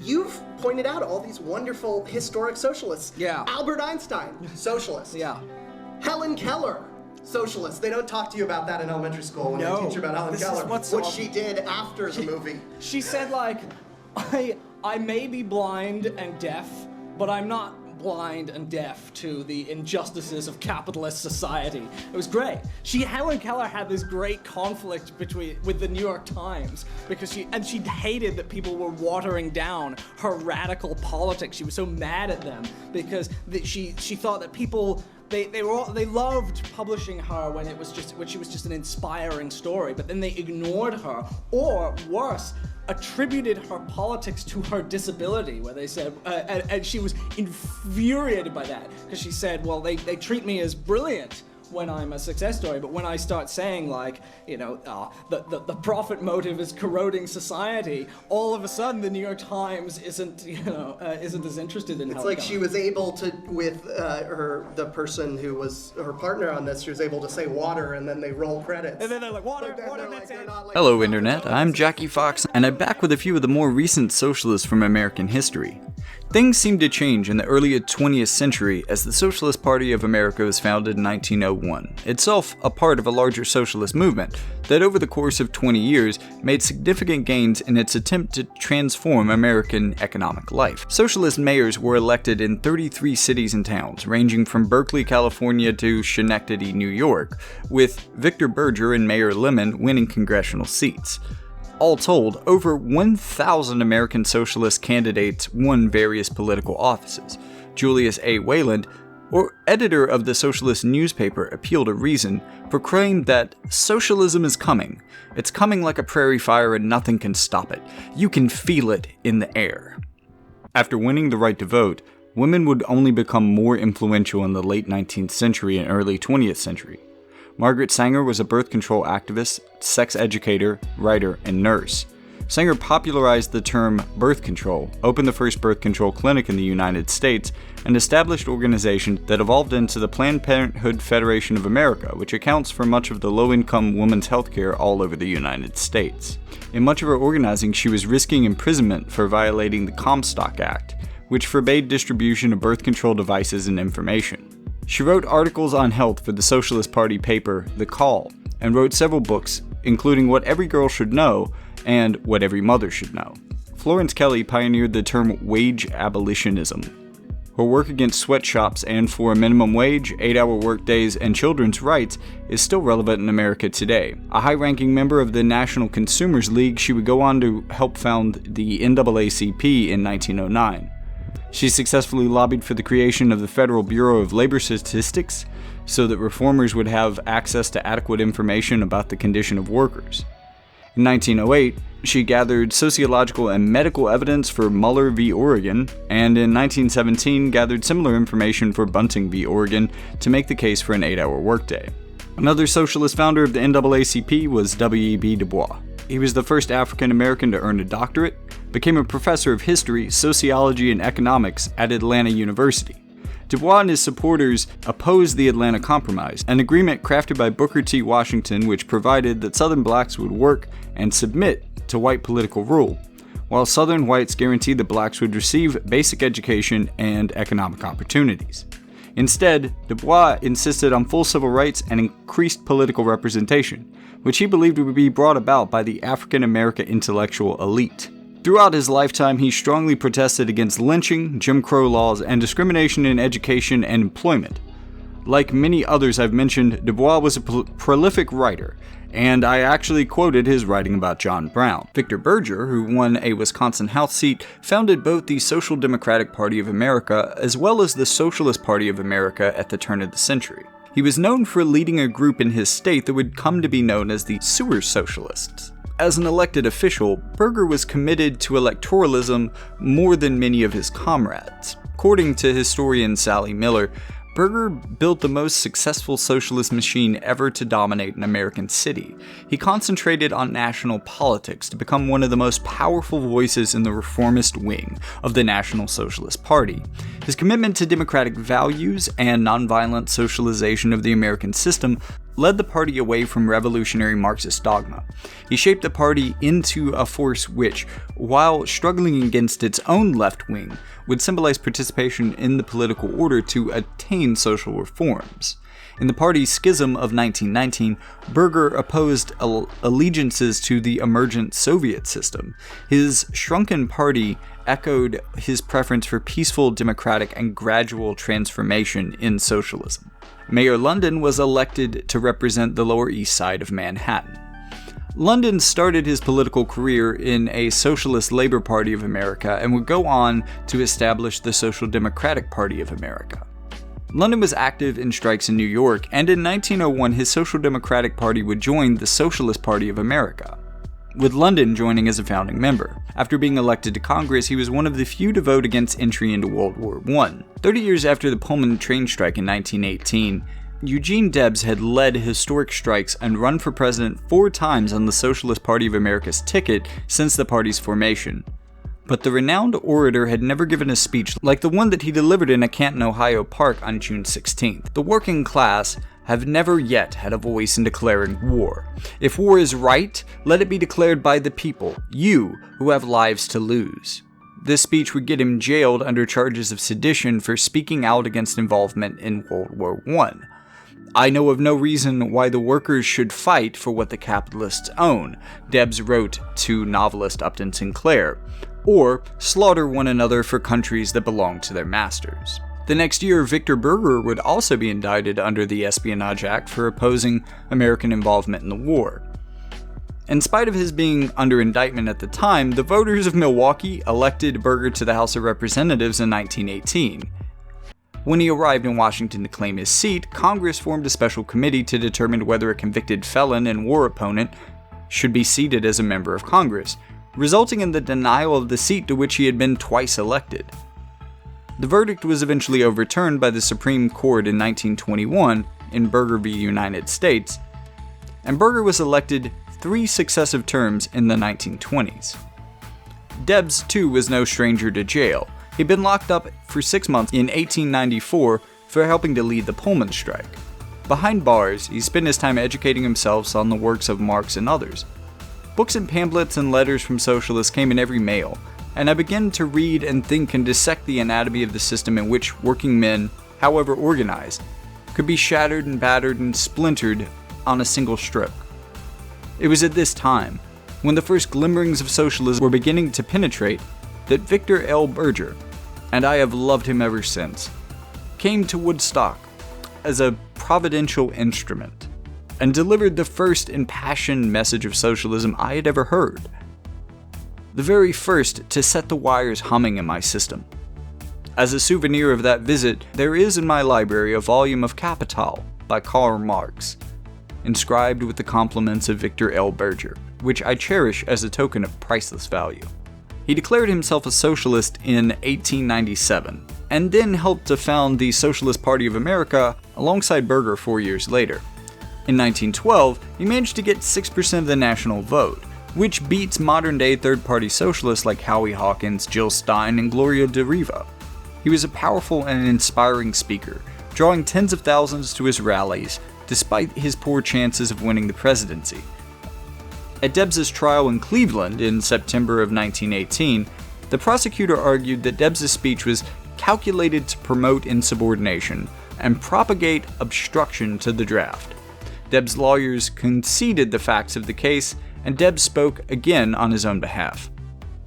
you've pointed out all these wonderful historic socialists. Yeah. Albert Einstein, socialist. Yeah. Helen Keller, socialist. They don't talk to you about that in elementary school when they teach you about Helen Keller. What she did after the movie. She said, like, I may be blind and deaf, but I'm not blind and deaf to the injustices of capitalist society. It was great. Helen Keller had this great conflict with the New York Times because she hated that people were watering down her radical politics. She was so mad at them because she thought that people they loved publishing her when she was just an inspiring story, but then they ignored her, or worse, attributed her politics to her disability, where they said, and she was infuriated by that, because she said, well, they treat me as brilliant when I'm a success story, but when I start saying, like, the profit motive is corroding society, all of a sudden the New York Times isn't as interested in. It's like she was able to, with the person who was her partner on this, she was able to say water, and then they roll credits. And then they're like, water, that's it. Hello, Internet. I'm Jackie Fox, and I'm back with a few of the more recent socialists from American history. Things seemed to change in the early 20th century as the Socialist Party of America was founded in 1901, itself a part of a larger socialist movement that over the course of 20 years made significant gains in its attempt to transform American economic life. Socialist mayors were elected in 33 cities and towns, ranging from Berkeley, California to Schenectady, New York, with Victor Berger and Mayor Lemon winning congressional seats. All told, over 1,000 American socialist candidates won various political offices. Julius A. Wayland, editor of the socialist newspaper Appeal to Reason, proclaimed that socialism is coming. It's coming like a prairie fire and nothing can stop it. You can feel it in the air. After winning the right to vote, women would only become more influential in the late 19th century and early 20th century. Margaret Sanger was a birth control activist, sex educator, writer, and nurse. Sanger popularized the term birth control, opened the first birth control clinic in the United States, and established organizations that evolved into the Planned Parenthood Federation of America, which accounts for much of the low-income women's healthcare all over the United States. In much of her organizing, she was risking imprisonment for violating the Comstock Act, which forbade distribution of birth control devices and information. She wrote articles on health for the Socialist Party paper, The Call, and wrote several books, including What Every Girl Should Know and What Every Mother Should Know. Florence Kelly pioneered the term wage abolitionism. Her work against sweatshops and for a minimum wage, 8-hour workdays, and children's rights is still relevant in America today. A high-ranking member of the National Consumers League, she would go on to help found the NAACP in 1909. She successfully lobbied for the creation of the Federal Bureau of Labor Statistics so that reformers would have access to adequate information about the condition of workers. In 1908, she gathered sociological and medical evidence for Muller v. Oregon, and in 1917 gathered similar information for Bunting v. Oregon to make the case for an 8-hour workday. Another socialist founder of the NAACP was W.E.B. Du Bois. He was the first African American to earn a doctorate, became a professor of history, sociology, and economics at Atlanta University. Du Bois and his supporters opposed the Atlanta Compromise, an agreement crafted by Booker T. Washington which provided that Southern blacks would work and submit to white political rule, while Southern whites guaranteed that blacks would receive basic education and economic opportunities. Instead, Du Bois insisted on full civil rights and increased political representation, which he believed would be brought about by the African American intellectual elite. Throughout his lifetime, he strongly protested against lynching, Jim Crow laws, and discrimination in education and employment. Like many others I've mentioned, Du Bois was a prolific writer, and I actually quoted his writing about John Brown. Victor Berger, who won a Wisconsin House seat, founded both the Social Democratic Party of America as well as the Socialist Party of America at the turn of the century. He was known for leading a group in his state that would come to be known as the Sewer Socialists. As an elected official, Berger was committed to electoralism more than many of his comrades. According to historian Sally Miller, Berger built the most successful socialist machine ever to dominate an American city. He concentrated on national politics to become one of the most powerful voices in the reformist wing of the National Socialist Party. His commitment to democratic values and nonviolent socialization of the American system led the party away from revolutionary Marxist dogma. He shaped the party into a force which, while struggling against its own left wing, would symbolize participation in the political order to attain social reforms. In the party's schism of 1919, Berger opposed allegiances to the emergent Soviet system. His shrunken party echoed his preference for peaceful, democratic, and gradual transformation in socialism. Mayor London was elected to represent the Lower East Side of Manhattan. London started his political career in a Socialist Labor Party of America and would go on to establish the Social Democratic Party of America. London was active in strikes in New York, and in 1901 his Social Democratic Party would join the Socialist Party of America, with London joining as a founding member. After being elected to Congress, he was one of the few to vote against entry into World War I. 30 years after the Pullman train strike in 1918, Eugene Debs had led historic strikes and run for president 4 times on the Socialist Party of America's ticket since the party's formation. But the renowned orator had never given a speech like the one that he delivered in a Canton, Ohio park on June 16th. The working class have never yet had a voice in declaring war. If war is right, let it be declared by the people, you who have lives to lose. This speech would get him jailed under charges of sedition for speaking out against involvement in World War I. I know of no reason why the workers should fight for what the capitalists own, Debs wrote to novelist Upton Sinclair, or slaughter one another for countries that belong to their masters. The next year, Victor Berger would also be indicted under the Espionage Act for opposing American involvement in the war. In spite of his being under indictment at the time, the voters of Milwaukee elected Berger to the House of Representatives in 1918. When he arrived in Washington to claim his seat, Congress formed a special committee to determine whether a convicted felon and war opponent should be seated as a member of Congress, resulting in the denial of the seat to which he had been twice elected. The verdict was eventually overturned by the Supreme Court in 1921 in Berger v. United States, and Berger was elected 3 successive terms in the 1920s. Debs, too, was no stranger to jail. He'd been locked up for 6 months in 1894 for helping to lead the Pullman strike. Behind bars, he spent his time educating himself on the works of Marx and others. Books and pamphlets and letters from socialists came in every mail, and I began to read and think and dissect the anatomy of the system in which working men, however organized, could be shattered and battered and splintered on a single stroke. It was at this time, when the first glimmerings of socialism were beginning to penetrate, that Victor L. Berger, and I have loved him ever since, came to Woodstock as a providential instrument, and delivered the first impassioned message of socialism I had ever heard. The very first to set the wires humming in my system. As a souvenir of that visit, there is in my library a volume of Capital by Karl Marx, inscribed with the compliments of Victor L. Berger, which I cherish as a token of priceless value. He declared himself a socialist in 1897, and then helped to found the Socialist Party of America alongside Berger 4 years later. In 1912, he managed to get 6% of the national vote, which beats modern-day third-party socialists like Howie Hawkins, Jill Stein, and Gloria de Riva. He was a powerful and inspiring speaker, drawing tens of thousands to his rallies, despite his poor chances of winning the presidency. At Debs' trial in Cleveland in September of 1918, the prosecutor argued that Debs' speech was calculated to promote insubordination and propagate obstruction to the draft. Debs' lawyers conceded the facts of the case, and Debs spoke again on his own behalf.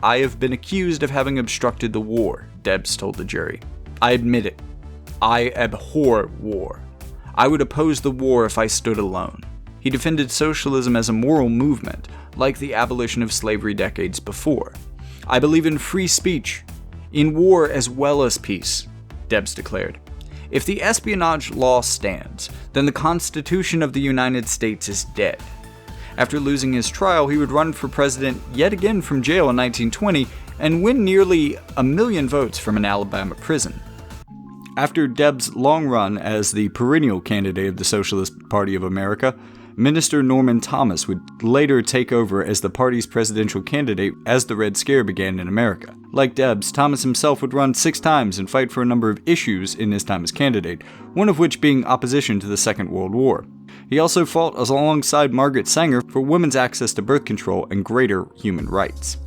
"I have been accused of having obstructed the war," Debs told the jury. "I admit it. I abhor war. I would oppose the war if I stood alone." He defended socialism as a moral movement, like the abolition of slavery decades before. "I believe in free speech, in war as well as peace," Debs declared. "If the espionage law stands, then the Constitution of the United States is dead." After losing his trial, he would run for president yet again from jail in 1920 and win nearly 1 million votes from an Alabama prison. After Debs' long run as the perennial candidate of the Socialist Party of America, Minister Norman Thomas would later take over as the party's presidential candidate as the Red Scare began in America. Like Debs, Thomas himself would run 6 times and fight for a number of issues in his time as candidate, one of which being opposition to the Second World War. He also fought alongside Margaret Sanger for women's access to birth control and greater human rights.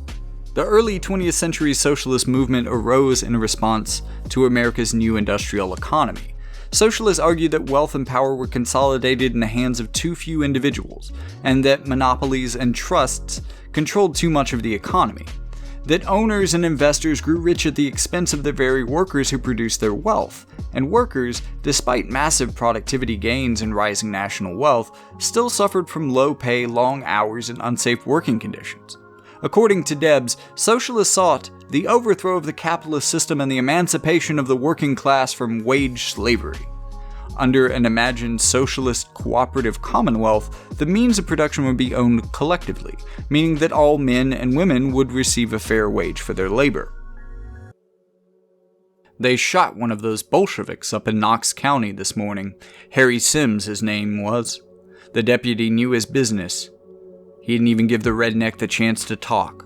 The early 20th century socialist movement arose in response to America's new industrial economy. Socialists argued that wealth and power were consolidated in the hands of too few individuals, and that monopolies and trusts controlled too much of the economy. That owners and investors grew rich at the expense of the very workers who produced their wealth, and workers, despite massive productivity gains and rising national wealth, still suffered from low pay, long hours, and unsafe working conditions. According to Debs, socialists sought the overthrow of the capitalist system and the emancipation of the working class from wage slavery. Under an imagined socialist cooperative commonwealth, the means of production would be owned collectively, meaning that all men and women would receive a fair wage for their labor. They shot one of those Bolsheviks up in Knox County this morning. Harry Sims, his name was. The deputy knew his business. He didn't even give the redneck the chance to talk.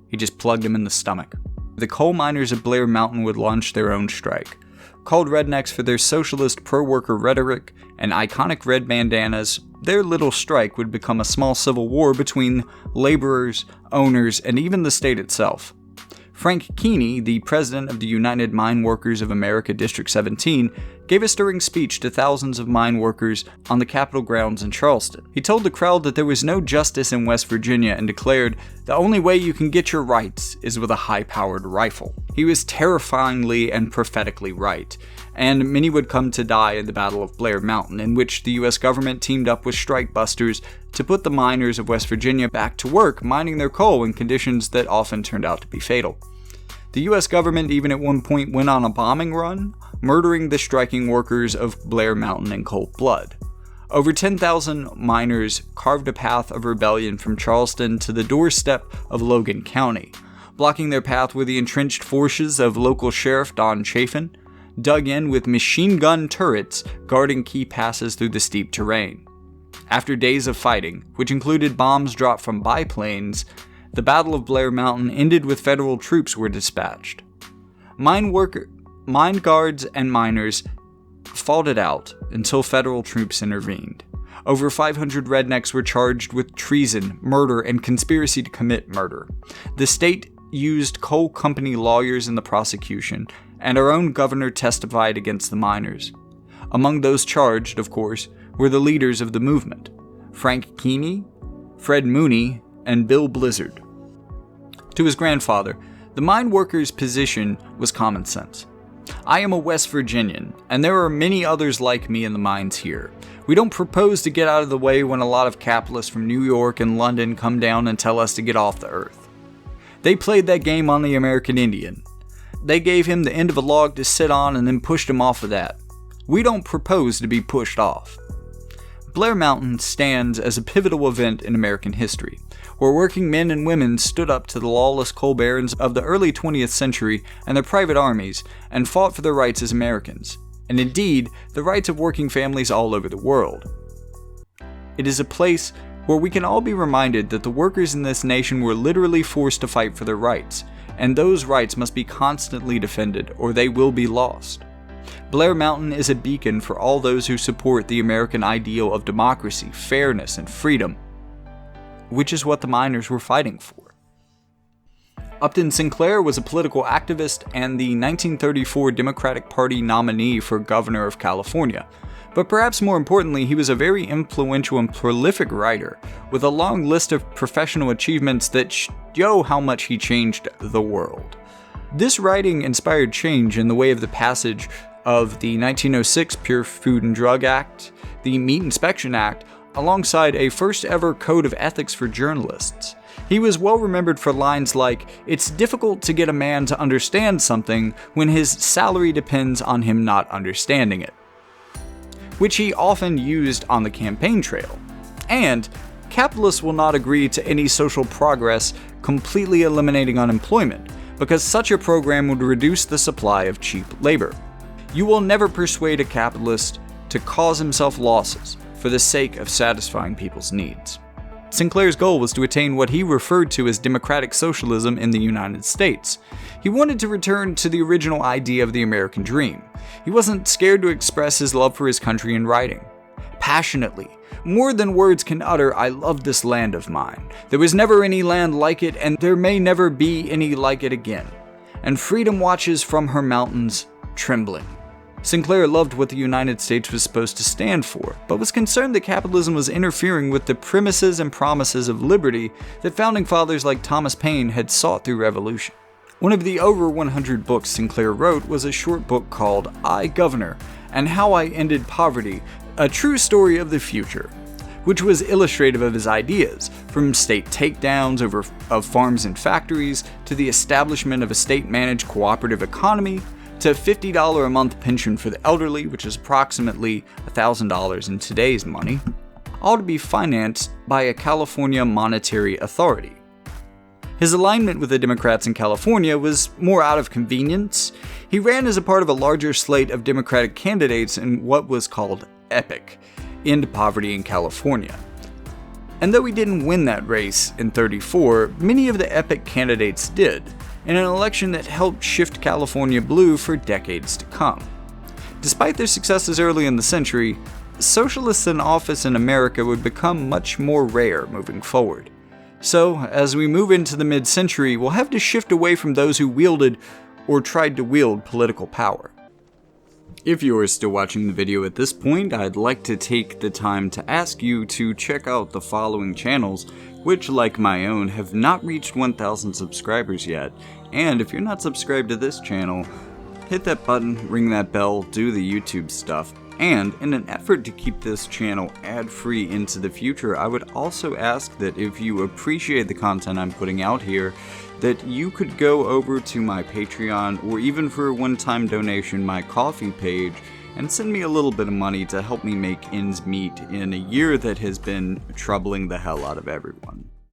He just plugged him in the stomach. The coal miners of Blair Mountain would launch their own strike. Called rednecks for their socialist pro-worker rhetoric and iconic red bandanas, their little strike would become a small civil war between laborers, owners, and even the state itself. Frank Keaney, the president of the United Mine Workers of America District 17, gave a stirring speech to thousands of mine workers on the Capitol grounds in Charleston. He told the crowd that there was no justice in West Virginia and declared, "The only way you can get your rights is with a high-powered rifle." He was terrifyingly and prophetically right, and many would come to die in the Battle of Blair Mountain, in which the U.S. government teamed up with strike busters to put the miners of West Virginia back to work mining their coal in conditions that often turned out to be fatal. The U.S. government even at one point went on a bombing run, murdering the striking workers of Blair Mountain in cold blood. Over 10,000 miners carved a path of rebellion from Charleston to the doorstep of Logan County. Blocking their path were the entrenched forces of local Sheriff Don Chafin, dug in with machine gun turrets guarding key passes through the steep terrain. After days of fighting, which included bombs dropped from biplanes, the Battle of Blair Mountain ended with federal troops were dispatched. Mine guards and miners fought it out until federal troops intervened. Over 500 rednecks were charged with treason, murder, and conspiracy to commit murder. The state used coal company lawyers in the prosecution, and our own governor testified against the miners. Among those charged, of course, were the leaders of the movement: Frank Keaney, Fred Mooney, and Bill Blizzard. To his grandfather, the mine worker's position was common sense. "I am a West Virginian, and there are many others like me in the mines here. We don't propose to get out of the way when a lot of capitalists from New York and London come down and tell us to get off the earth. They played that game on the American Indian. They gave him the end of a log to sit on and then pushed him off of that. We don't propose to be pushed off." Blair Mountain stands as a pivotal event in American history, where working men and women stood up to the lawless coal barons of the early 20th century and their private armies and fought for their rights as Americans, and indeed, the rights of working families all over the world. It is a place where we can all be reminded that the workers in this nation were literally forced to fight for their rights, and those rights must be constantly defended or they will be lost. Blair Mountain is a beacon for all those who support the American ideal of democracy, fairness, and freedom, which is what the miners were fighting for. Upton Sinclair was a political activist and the 1934 Democratic Party nominee for governor of California. But perhaps more importantly, he was a very influential and prolific writer, with a long list of professional achievements that show how much he changed the world. This writing inspired change in the way of the passage of the 1906 Pure Food and Drug Act, the Meat Inspection Act, alongside a first-ever code of ethics for journalists. He was well remembered for lines like, "It's difficult to get a man to understand something when his salary depends on him not understanding it," which he often used on the campaign trail. And, "Capitalists will not agree to any social progress completely eliminating unemployment, because such a program would reduce the supply of cheap labor. You will never persuade a capitalist to cause himself losses for the sake of satisfying people's needs." Sinclair's goal was to attain what he referred to as democratic socialism in the United States. He wanted to return to the original idea of the American dream. He wasn't scared to express his love for his country in writing. passionately. More than words can utter, I love this land of mine. There was never any land like it, and there may never be any like it again. And freedom watches from her mountains, trembling. Sinclair loved what the United States was supposed to stand for, but was concerned that capitalism was interfering with the premises and promises of liberty that founding fathers like Thomas Paine had sought through revolution. One of the over 100 books Sinclair wrote was a short book called I, Governor, and How I Ended Poverty, a True Story of the Future, which was illustrative of his ideas, from state takedowns of farms and factories, to the establishment of a state-managed cooperative economy, to $50 a month pension for the elderly, which is approximately $1,000 in today's money, all to be financed by a California monetary authority. His alignment with the Democrats in California was more out of convenience. He ran as a part of a larger slate of Democratic candidates in what was called EPIC, End Poverty in California. And though he didn't win that race in '34, many of the EPIC candidates did, in an election that helped shift California blue for decades to come. Despite their successes early in the century, socialists in office in America would become much more rare moving forward. So, as we move into the mid-century, we'll have to shift away from those who wielded or tried to wield political power. If you are still watching the video at this point, I'd like to take the time to ask you to check out the following channels, which, like my own, have not reached 1,000 subscribers yet. And if you're not subscribed to this channel, hit that button, ring that bell, do the YouTube stuff. And in an effort to keep this channel ad-free into the future, I would also ask that if you appreciate the content I'm putting out here, that you could go over to my Patreon, or even for a one-time donation, my Ko-fi page, and send me a little bit of money to help me make ends meet in a year that has been troubling the hell out of everyone.